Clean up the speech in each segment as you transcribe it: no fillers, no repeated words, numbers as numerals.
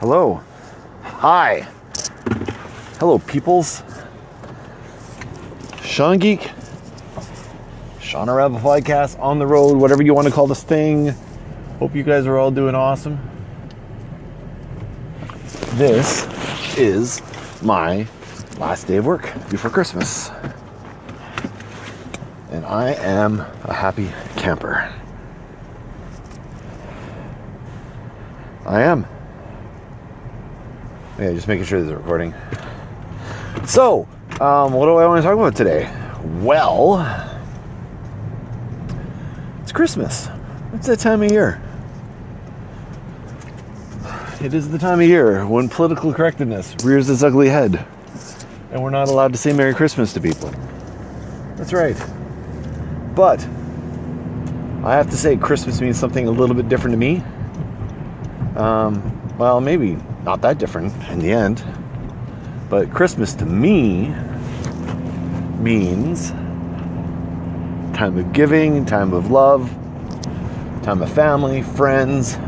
Hello. Hi. Hello, peoples. Sean Geek. Seanorama podcast, on the road, whatever you want to call this thing. Hope you guys are all doing awesome. This is my last day of work before Christmas. And I am a happy camper. I am. Yeah, just making sure this is recording. So, what do I want to talk about today? Well, it's Christmas. It's that time of year. It is the time of year when political correctness rears its ugly head. And we're not allowed to say Merry Christmas to people. That's right. But, I have to say Christmas means something a little bit different to me. Well, maybe not that different in the end. But Christmas to me means time of giving, time of love, time of family, friends,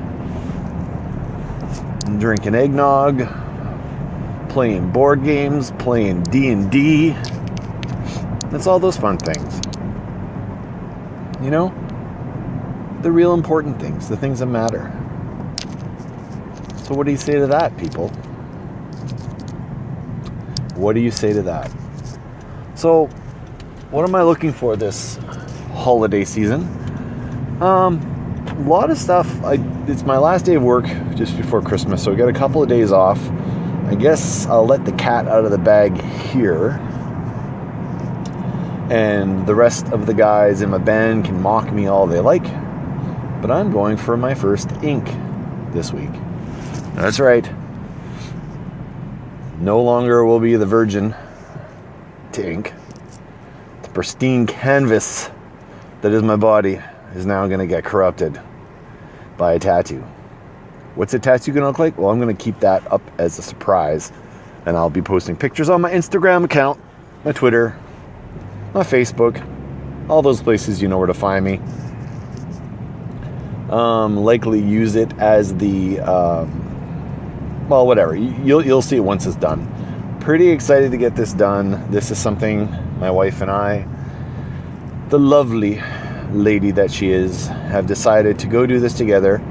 drinking eggnog, playing board games, playing D&D. That's all those fun things. You know? The real important things, the things that matter. So what do you say to that, people? What do you say to that? So, what am I looking for this holiday season? A lot of stuff. It's my last day of work just before Christmas, so I got a couple of days off. I guess I'll let the cat out of the bag here. And the rest of the guys in my band can mock me all they like. But I'm going for my first ink this week. That's right. No longer will be the virgin to ink. The pristine canvas that is my body is now going to get corrupted by a tattoo. What's a tattoo going to look like? Well, I'm going to keep that up as a surprise. And I'll be posting pictures on my Instagram account, my Twitter, my Facebook, all those places you know where to find me. Likely use it as the... well, whatever. You'll see it once it's done. Pretty excited to get this done. This is something my wife and I, the lovely lady that she is, have decided to go do this together.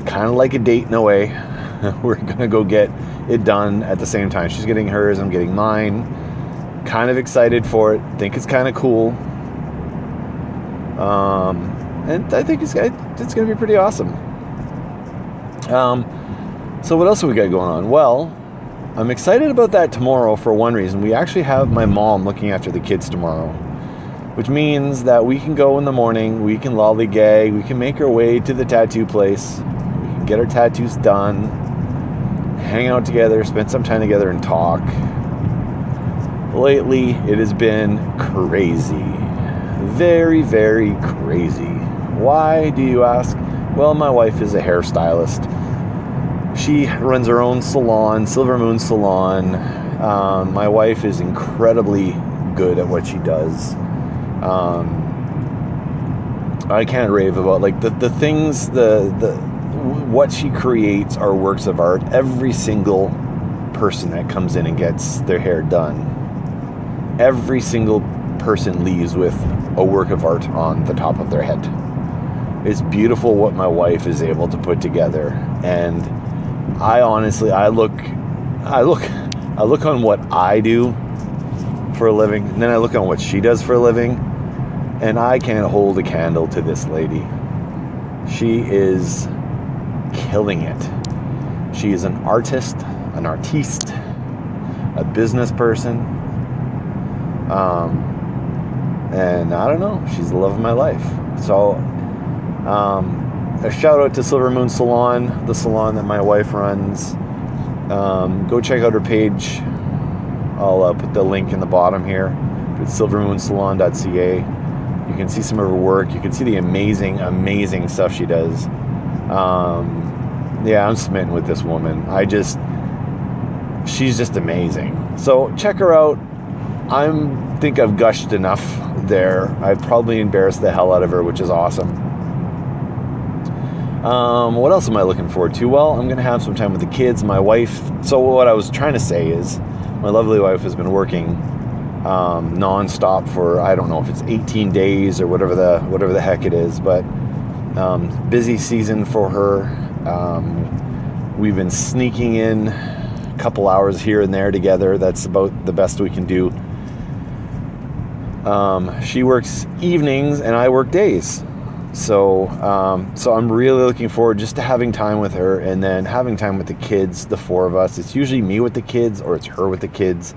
Kind of like a date in a way. We're going to go get it done at the same time. She's getting hers, I'm getting mine. Kind of excited for it. Think it's kind of cool. And I think it's going to be pretty awesome. So what else have we got going on? Well, I'm excited about that tomorrow for one reason. We actually have my mom looking after the kids tomorrow, which means that we can go in the morning, we can lollygag, we can make our way to the tattoo place, we can get our tattoos done, hang out together, spend some time together and talk. Lately, it has been crazy. Very, very crazy. Why, do you ask? Well, my wife is a hairstylist. She runs her own salon, Silver Moon Salon. My wife is incredibly good at what she does. I can't rave about like the things, what she creates are works of art. Every single person that comes in and gets their hair done, every single person leaves with a work of art on the top of their head. It's beautiful what my wife is able to put together, and I honestly, I look on what I do for a living, and then I look on what she does for a living, and I can't hold a candle to this lady. She is killing it. She is an artist, an artiste, a business person, and I don't know, she's the love of my life. So, a shout out to Silver Moon Salon, the salon that my wife runs. Go check out her page. I'll put the link in the bottom here. It's silvermoonsalon.ca. You can see some of her work. You can see the amazing, amazing stuff she does. Yeah, I'm smitten with this woman. She's just amazing. So check her out. I think I've gushed enough there. I've probably embarrassed the hell out of her, which is awesome. What else am I looking forward to? Well, I'm going to have some time with the kids, my wife. So what I was trying to say is my lovely wife has been working non-stop for, I don't know if it's 18 days or whatever the heck it is, but busy season for her. We've been sneaking in a couple hours here and there together. That's about the best we can do. She works evenings and I work days. So I'm really looking forward just to having time with her and then having time with the kids, the four of us. It's usually me with the kids or it's her with the kids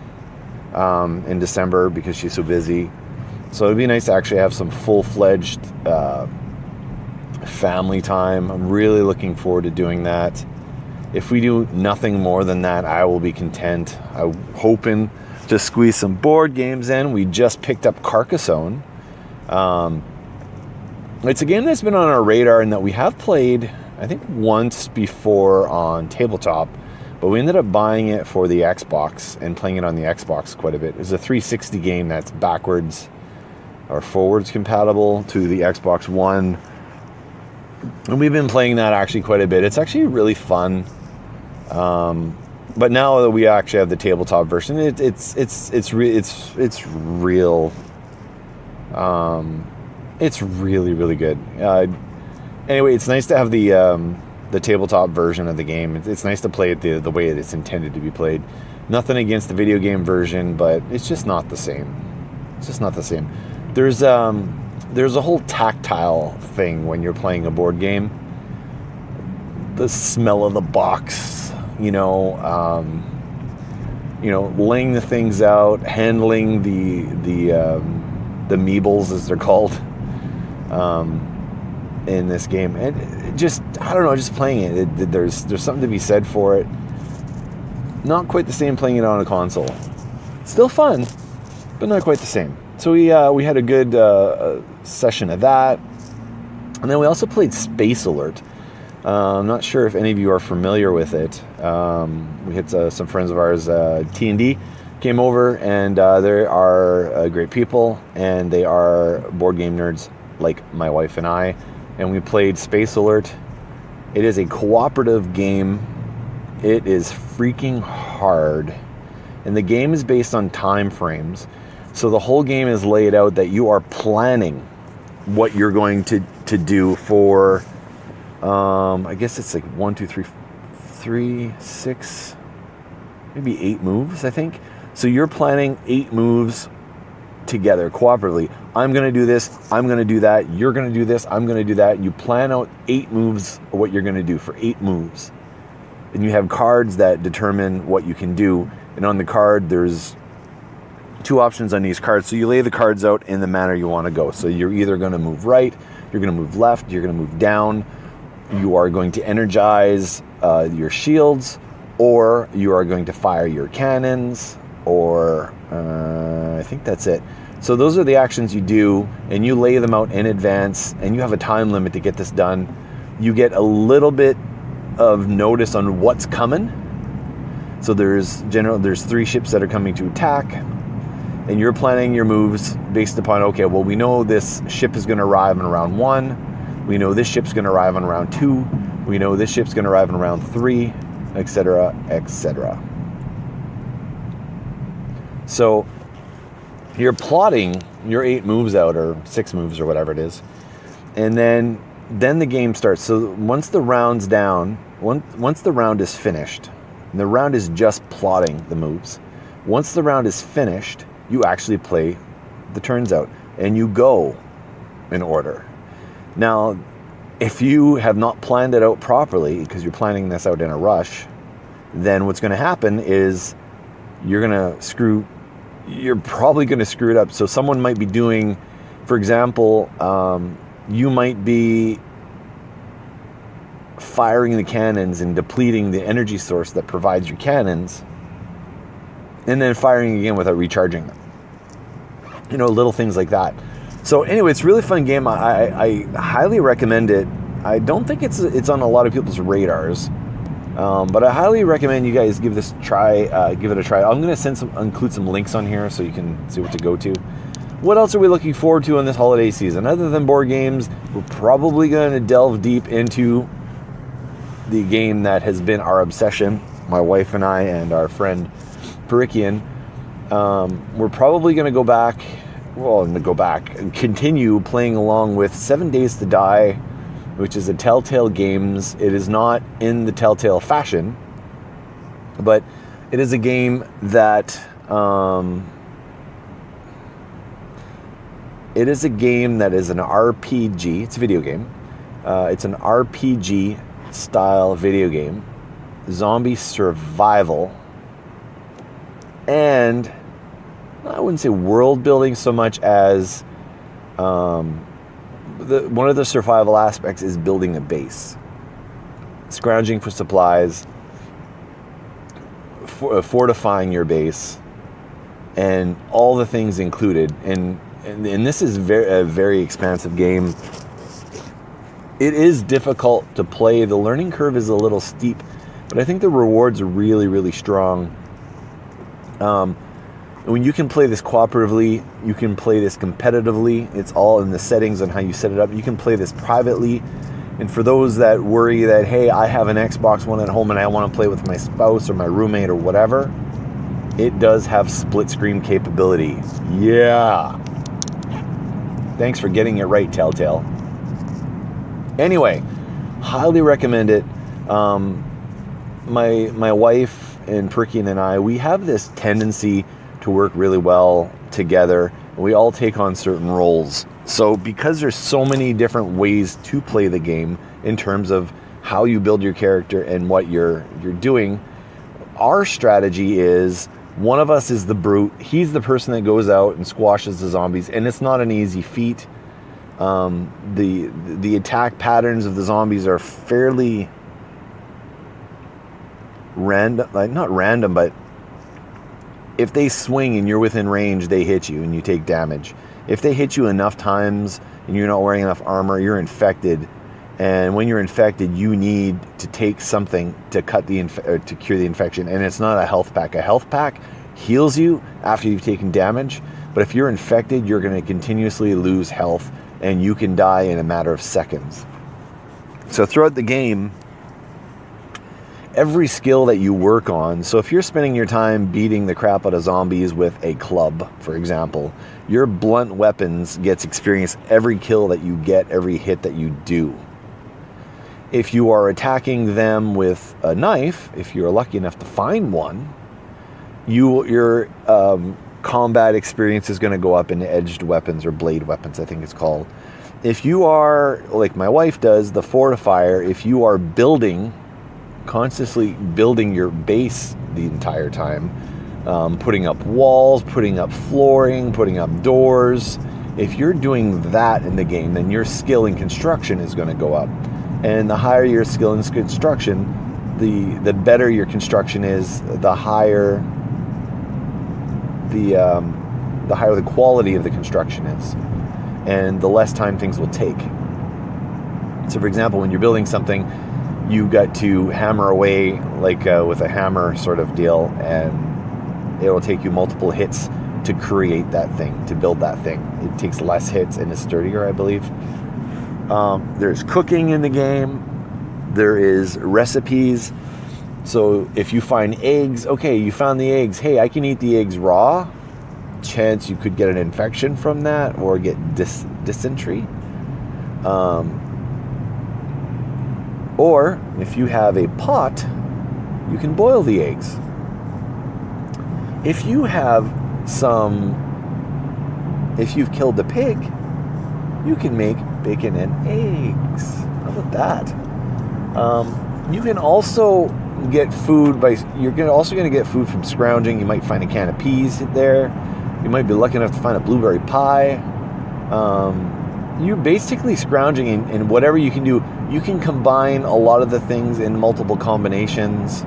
in December because she's so busy. So it'd be nice to actually have some full-fledged family time. I'm really looking forward to doing that. If we do nothing more than that, I will be content. I'm hoping to squeeze some board games in. We just picked up Carcassonne. It's a game that's been on our radar and that we have played, I think, once before on tabletop, but we ended up buying it for the Xbox and playing it on the Xbox quite a bit. It's a 360 game that's backwards or forwards compatible to the Xbox One. And we've been playing that actually quite a bit. It's actually really fun. But now that we actually have the tabletop version, it's really, really good. Anyway, it's nice to have the tabletop version of the game. It's nice to play it the way it's intended to be played. Nothing against the video game version, but it's just not the same. It's just not the same. There's a whole tactile thing when you're playing a board game. The smell of the box, laying the things out, handling the meebles as they're called in this game, and just playing it. There's something to be said for it. Not quite the same playing it on a console. Still fun, but not quite the same. So we had a good session of that, and then we also played Space Alert. I'm not sure if any of you are familiar with it. We had some friends of ours, T&D, came over, and they are great people, and they are board game nerds like my wife and I, and we played Space Alert. It is a cooperative game. It is freaking hard, and the game is based on time frames. So the whole game is laid out that you are planning what you're going to do for, I guess it's like 1, 2, 3, 6, maybe 8 moves, I think. So you're planning 8 moves together cooperatively. I'm going to do this, I'm going to do that, you're going to do this, I'm going to do that. You plan out 8 moves of what you're going to do for 8 moves. And you have cards that determine what you can do. And on the card, there's 2 options on these cards. So you lay the cards out in the manner you want to go. So you're either going to move right, you're going to move left, you're going to move down, you are going to energize your shields, or you are going to fire your cannons, or I think that's it. So those are the actions you do, and you lay them out in advance, and you have a time limit to get this done. You get a little bit of notice on what's coming. So there's 3 ships that are coming to attack, and you're planning your moves based upon, okay, well, we know this ship is going to arrive in round 1. We know this ship's going to arrive on round 2. We know this ship's going to arrive in round 3, etc., etc. So you're plotting your 8 moves out, or 6 moves, or whatever it is, and then the game starts. So once the round's down, once the round is finished, and the round is just plotting the moves. Once the round is finished, you actually play the turns out, and you go in order. Now, if you have not planned it out properly, because you're planning this out in a rush, then what's going to happen is you're probably going to screw it up. So someone might be doing, for example, you might be firing the cannons and depleting the energy source that provides your cannons, and then firing again without recharging them. Little things like that. So anyway, it's a really fun game. I highly recommend it. I don't think it's on a lot of people's radars, but I highly recommend you guys give it a try. I'm going to include some links on here so you can see what to go to. what else are we looking forward to in this holiday season? Other than board games, we're probably going to delve deep into the game that has been our obsession, my wife and I and our friend Perikian. We're probably going to go back and continue playing along with 7 Days to Die, which is a Telltale Games. It is not in the Telltale fashion, but it is a game that is an RPG. It's a video game. It's an RPG style video game, zombie survival, and I wouldn't say world building so much as one of the survival aspects is building a base, scrounging for supplies, fortifying your base, and all the things included. And this is a very expansive game. It is difficult to play. The learning curve is a little steep, but I think the rewards are really, really strong. When you can play this cooperatively, you can play this competitively. It's all in the settings and how you set it up. You can play this privately. And for those that worry that, hey, I have an Xbox One at home and I want to play with my spouse or my roommate or whatever, it does have split screen capability. Yeah. Thanks for getting it right, Telltale. Anyway, highly recommend it. My wife and Perikian and I, we have this tendency to work really well together. We all take on certain roles. So because there's so many different ways to play the game in terms of how you build your character and what you're doing, our strategy is one of us is the brute. He's the person that goes out and squashes the zombies, and it's not an easy feat. The attack patterns of the zombies are fairly random, like not random, but if they swing and you're within range, they hit you and you take damage. If they hit you enough times and you're not wearing enough armor, you're infected. And when you're infected, you need to take something to to cure the infection. And it's not a health pack. A health pack heals you after you've taken damage. But if you're infected, you're going to continuously lose health and you can die in a matter of seconds. So throughout the game, every skill that you work on, so if you're spending your time beating the crap out of zombies with a club, for example, your blunt weapons gets experience every kill that you get, every hit that you do. If you are attacking them with a knife, if you're lucky enough to find one, your combat experience is going to go up in edged weapons or blade weapons, I think it's called. If you are, like my wife does, the fortifier, if you are constantly building your base the entire time, putting up walls, putting up flooring, putting up doors, if you're doing that in the game, then your skill in construction is going to go up. And the higher your skill in construction, the better your construction is, the higher the quality of the construction is, and the less time things will take. So for example, when you're building something, you got to hammer away like with a hammer sort of deal, and it will take you multiple hits to create that thing, to build that thing. It takes less hits and is sturdier, I believe. There's cooking in the game. There is recipes. So if you find eggs, okay, you found the eggs. Hey, I can eat the eggs raw. Chance you could get an infection from that or get dysentery. Or if you have a pot, you can boil the eggs. If you've killed a pig, you can make bacon and eggs. How about that? You can also get food you're also going to get food from scrounging. You might find a can of peas there. You might be lucky enough to find a blueberry pie. You're basically scrounging, and whatever you can do, you can combine a lot of the things in multiple combinations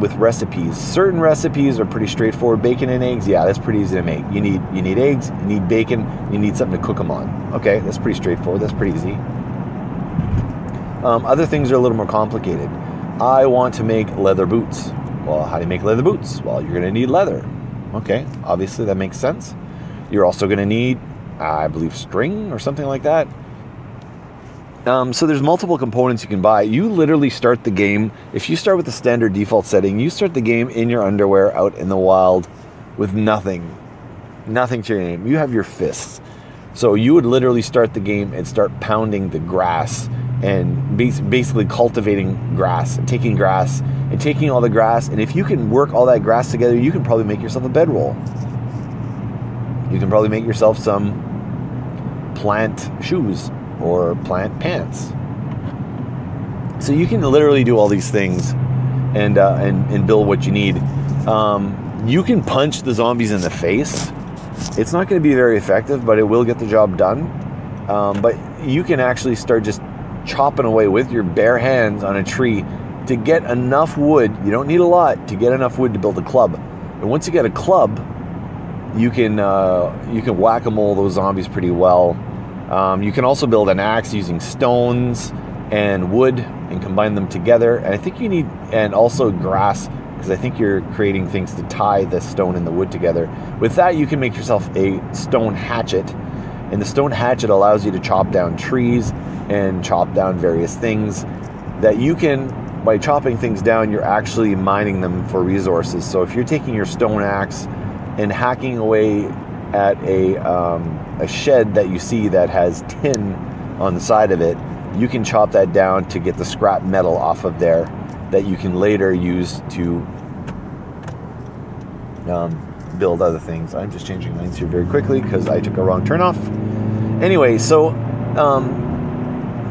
with recipes. Certain recipes are pretty straightforward. Bacon and eggs, yeah, that's pretty easy to make. You need eggs, you need bacon, you need something to cook them on. Okay, that's pretty straightforward. That's pretty easy. Other things are a little more complicated. I want to make leather boots. Well, how do you make leather boots? Well, you're going to need leather. Okay, obviously that makes sense. You're also going to need, I believe, string or something like that. So there's multiple components you can buy. You literally start the game, if you start with the standard default setting, you start the game in your underwear out in the wild with nothing to your name. You have your fists. So you would literally start the game and start pounding the grass and basically cultivating grass and taking all the grass. And if you can work all that grass together, you can probably make yourself a bedroll. You can probably make yourself some plant shoes or plant pants. So you can literally do all these things and build what you need. You can punch the zombies in the face. It's not going to be very effective, but it will get the job done. But you can actually start just chopping away with your bare hands on a tree to get enough wood. You don't need a lot to get enough wood to build a club. And once you get a club, you can whack-a-mole those zombies pretty well. You can also build an axe using stones and wood and combine them together. And I think you need, and also grass, because I think you're creating things to tie the stone and the wood together. With that, you can make yourself a stone hatchet. And the stone hatchet allows you to chop down trees and chop down various things that you can, by chopping things down, you're actually mining them for resources. So if you're taking your stone axe and hacking away at a shed that you see that has tin on the side of it, you can chop that down to get the scrap metal off of there that you can later use to build other things. I'm just changing lanes here very quickly because I took a wrong turn off. Anyway, so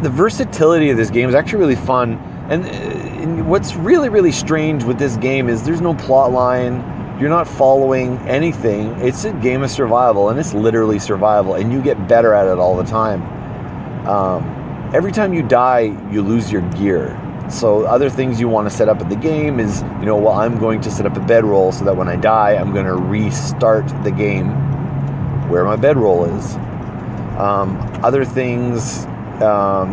the versatility of this game is actually really fun. And what's really, really strange with this game is there's no plot line. You're not following anything. It's a game of survival, and it's literally survival, and you get better at it all the time. Every time you die, you lose your gear. So other things you want to set up in the game is, well, I'm going to set up a bedroll so that when I die, I'm going to restart the game where my bedroll is. Other things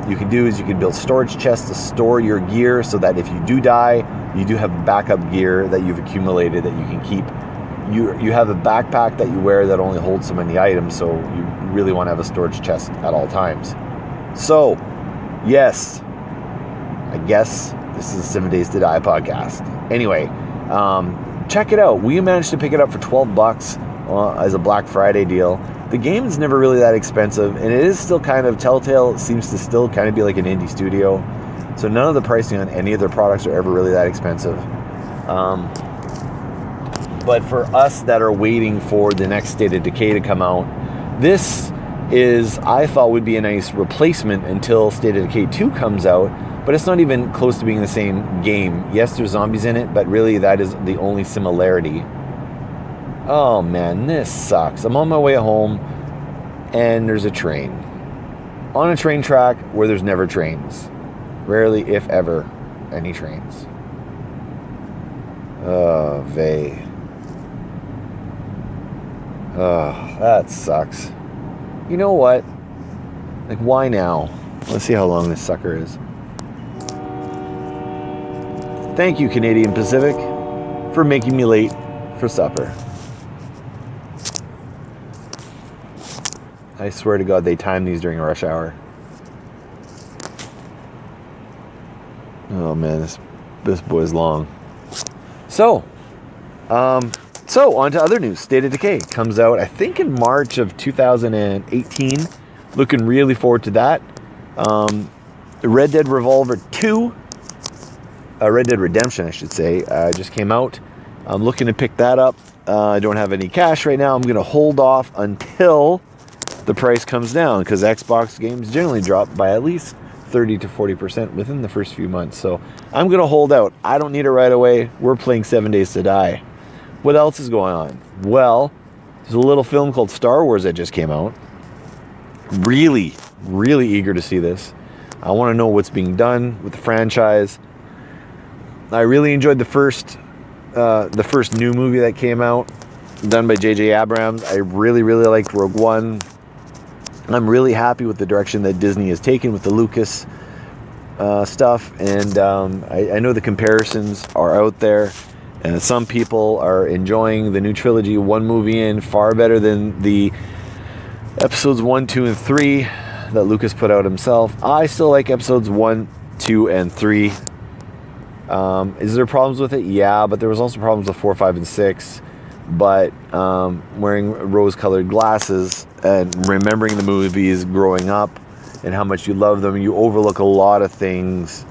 you can do is you can build storage chests to store your gear so that if you do die, you do have backup gear that you've accumulated that you can keep. You have a backpack that you wear that only holds so many items, so you really want to have a storage chest at all times. So, yes, I guess this is a 7 Days to Die podcast. Anyway, check it out. We managed to pick it up for $12 as a Black Friday deal. The game is never really that expensive, and it is still kind of Telltale. It seems to still kind of be like an indie studio. So none of the pricing on any of their products are ever really that expensive. But for us that are waiting for the next State of Decay to come out, this is, I thought, would be a nice replacement until State of Decay 2 comes out. But it's not even close to being the same game. Yes, there's zombies in it, but really that is the only similarity. Oh man, this sucks. I'm on my way home, and there's a train. On a train track where there's never trains. Rarely, if ever, any trains. Oh, that sucks. You know what? Like, why now? Let's see how long this sucker is. Thank you, Canadian Pacific, for making me late for supper. I swear to God, they time these during rush hour. Oh man, this boy's long. So on to other news. State of Decay comes out, I think, in March of 2018. Looking really forward to that. Red Dead Revolver 2, Red Dead Redemption, I should say, just came out. I'm looking to pick that up. I don't have any cash right now. I'm going to hold off until the price comes down, because Xbox games generally drop by at least 30 to 40% within the first few months. So I'm going to hold out. I don't need it right away. We're playing 7 Days to Die. What else is going on? Well, there's a little film called Star Wars that just came out. Really, really eager to see this. I want to know what's being done with the franchise. I really enjoyed the first new movie that came out, done by J.J. Abrams. I really, really liked Rogue One. I'm really happy with the direction that Disney has taken with the Lucas stuff, and I know the comparisons are out there, And some people are enjoying the new trilogy one movie in far better than the episodes 1, 2, and 3 that Lucas put out himself. I still like episodes 1, 2, and 3. Is there problems with it? Yeah, but there was also problems with 4, 5, and 6. But wearing rose-colored glasses and remembering the movies growing up and how much you love them, you overlook a lot of things.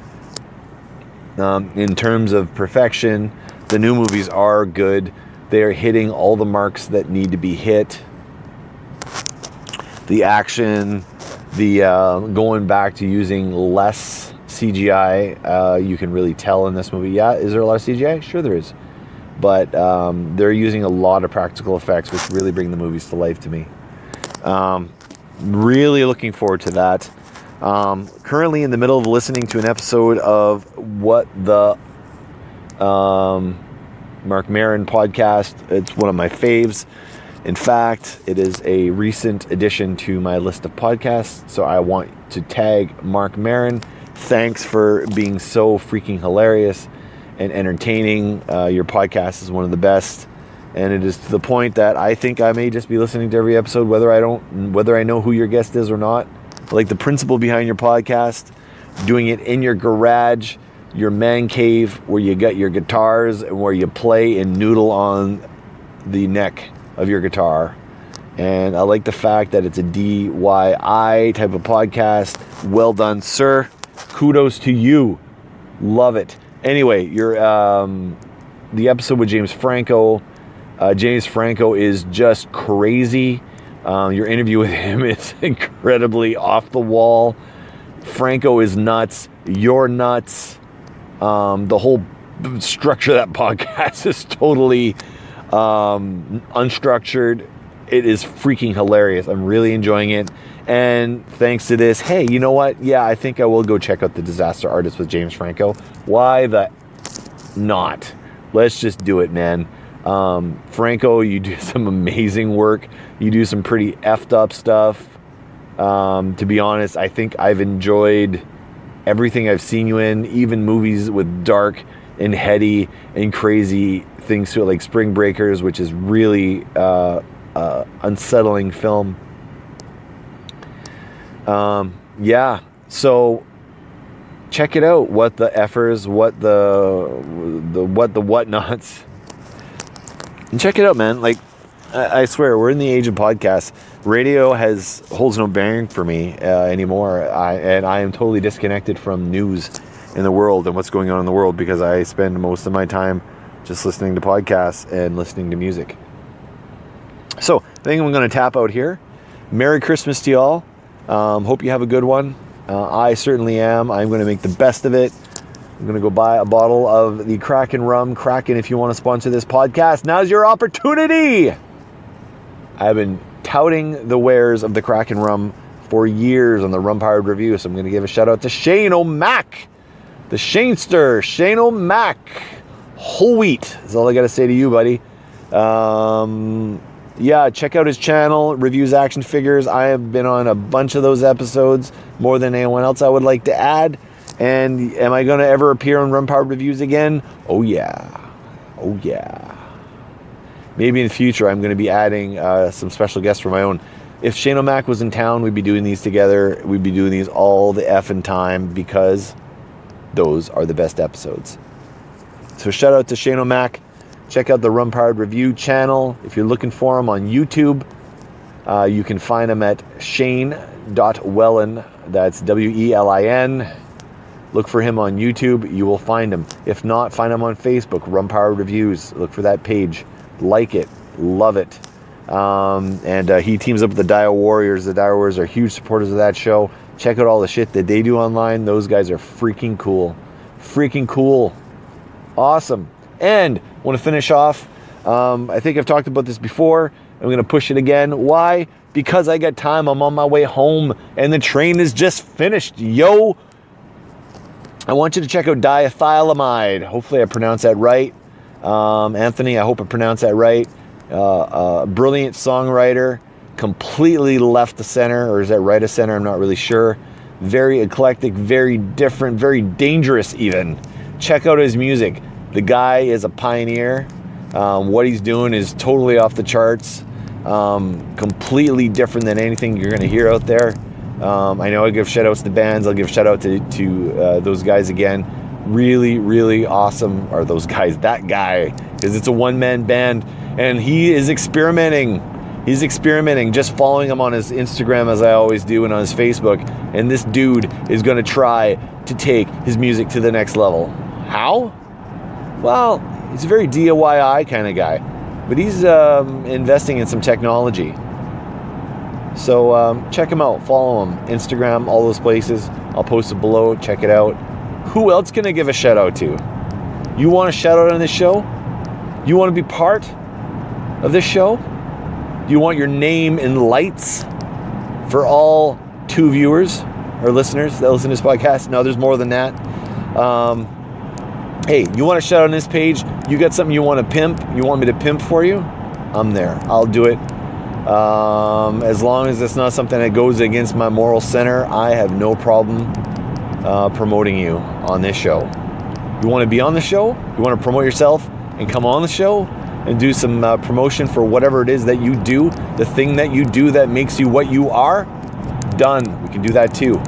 In terms of perfection, the new movies are good. They are hitting all the marks that need to be hit. The action, the going back to using less CGI, you can really tell in this movie. Yeah, is there a lot of CGI? Sure there is. But they're using a lot of practical effects, which really bring the movies to life to me. Really looking forward to that. Currently in the middle of listening to an episode of what the Marc Maron podcast. It's one of my faves. In fact, it is a recent addition to my list of podcasts, so I want to tag Marc Maron. Thanks for being so freaking hilarious and entertaining. Your podcast is one of the best, and it is to the point that I think I may just be listening to every episode, whether I know who your guest is or not. Like the principle behind your podcast, doing it in your garage, your man cave, where you got your guitars and where you play and noodle on the neck of your guitar. And I like the fact that it's a DIY type of podcast. Well done, sir. Kudos to you. Love it. Anyway, the episode with James Franco. James Franco is just crazy. Your interview with him is incredibly off the wall. Franco is nuts. You're nuts. The whole structure of that podcast is totally unstructured. It is freaking hilarious. I'm really enjoying it. And thanks to this, hey, you know what? Yeah, I think I will go check out The Disaster Artist with James Franco. Why the not? Let's just do it, man. Franco, you do some amazing work. You do some pretty effed up stuff. To be honest, I think I've enjoyed everything I've seen you in, even movies with dark and heady and crazy things to it, like Spring Breakers, which is really unsettling film. Yeah, so check it out. What the effers, what the whatnots. And check it out, man. Like, I swear, we're in the age of podcasts. Radio holds no bearing for me anymore. I am totally disconnected from news in the world and what's going on in the world, because I spend most of my time just listening to podcasts and listening to music. So, I think I'm going to tap out here. Merry Christmas to y'all. Hope you have a good one. I certainly am. I'm going to make the best of it. I'm going to go buy a bottle of the Kraken Rum. Kraken, if you want to sponsor this podcast, now's your opportunity. I've been touting the wares of the Kraken Rum for years on the Rum Powered Review, so I'm going to give a shout out to Shane O'Mac, the Shanester, Shane O'Mac. Whole wheat is all I got to say to you, buddy. Yeah, check out his channel, Reviews Action Figures. I have been on a bunch of those episodes, more than anyone else I would like to add. And am I going to ever appear on Rum Powered Reviews again? Oh, yeah. Oh, yeah. Maybe in the future I'm going to be adding some special guests for my own. If Shane O'Mac was in town, we'd be doing these together. We'd be doing these all the effing time, because those are the best episodes. So shout out to Shane O'Mac. Check out the Rum Powered Review channel. If you're looking for him on YouTube, you can find him at shane.welin. That's Welin. Look for him on YouTube. You will find him. If not, find him on Facebook, Rum Powered Reviews. Look for that page. Like it. Love it. And he teams up with the DioWarriors. The DioWarriors are huge supporters of that show. Check out all the shit that they do online. Those guys are freaking cool. Freaking cool. Awesome. And I want to finish off. I think I've talked about this before. I'm going to push it again. Why? Because I got time. I'm on my way home and the train is just finished. Yo. I want you to check out DioWarriors. Hopefully I pronounced that right. Anthony, I hope I pronounced that right. Brilliant songwriter. Completely left the center. Or is that right of center? I'm not really sure. Very eclectic. Very different. Very dangerous even. Check out his music. The guy is a pioneer. What he's doing is totally off the charts. Completely different than anything you're going to hear out there. I know I give shout outs to bands. I'll give shout out to those guys again. Really, really awesome. Or those guys, that guy, because it's a one-man band, and he is experimenting. He's experimenting, just following him on his Instagram as I always do, and on his Facebook. And this dude is going to try to take his music to the next level. How? Well, he's a very DIY kind of guy, but he's investing in some technology. So check him out, follow him, Instagram, all those places. I'll post it below, check it out. Who else can I give a shout out to? You want a shout out on this show? You want to be part of this show? Do you want your name in lights for all 2 viewers or listeners that listen to this podcast? No, there's more than that. Hey, you want a shout out on this page? You got something you want to pimp? You want me to pimp for you? I'm there. I'll do it. As long as it's not something that goes against my moral center, I have no problem promoting you on this show. You want to be on the show? You want to promote yourself and come on the show and do some promotion for whatever it is that you do, the thing that you do that makes you what you are? Done. We can do that too.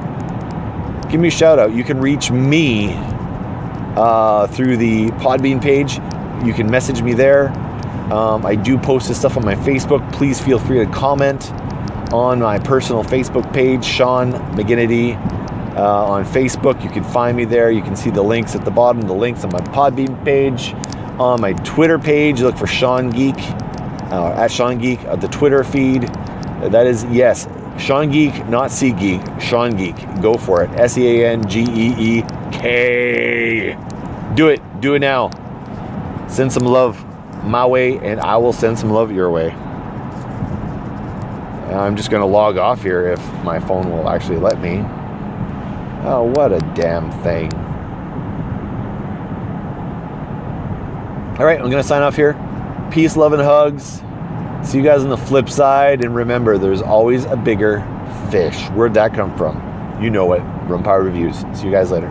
Give me a shout out. You can reach me through the Podbean page. You can message me there. I do post this stuff on my Facebook. Please feel free to comment on my personal Facebook page, Sean McGinnity, on Facebook. You can find me there. You can see the links at the bottom, the links on my Podbean page. On my Twitter page, look for Sean Geek, at Sean Geek, the Twitter feed. That is, yes, Sean Geek, not Sea Geek, Sean Geek. Go for it. SeanGeek. Do it now. Send some love my way, and I will send some love your way. I'm just going to log off here if my phone will actually let me. Oh, what a damn thing. All right, I'm going to sign off here. Peace, love, and hugs. See you guys on the flip side. And remember, there's always a bigger fish. Where'd that come from? You know it. Rum Power Reviews. See you guys later.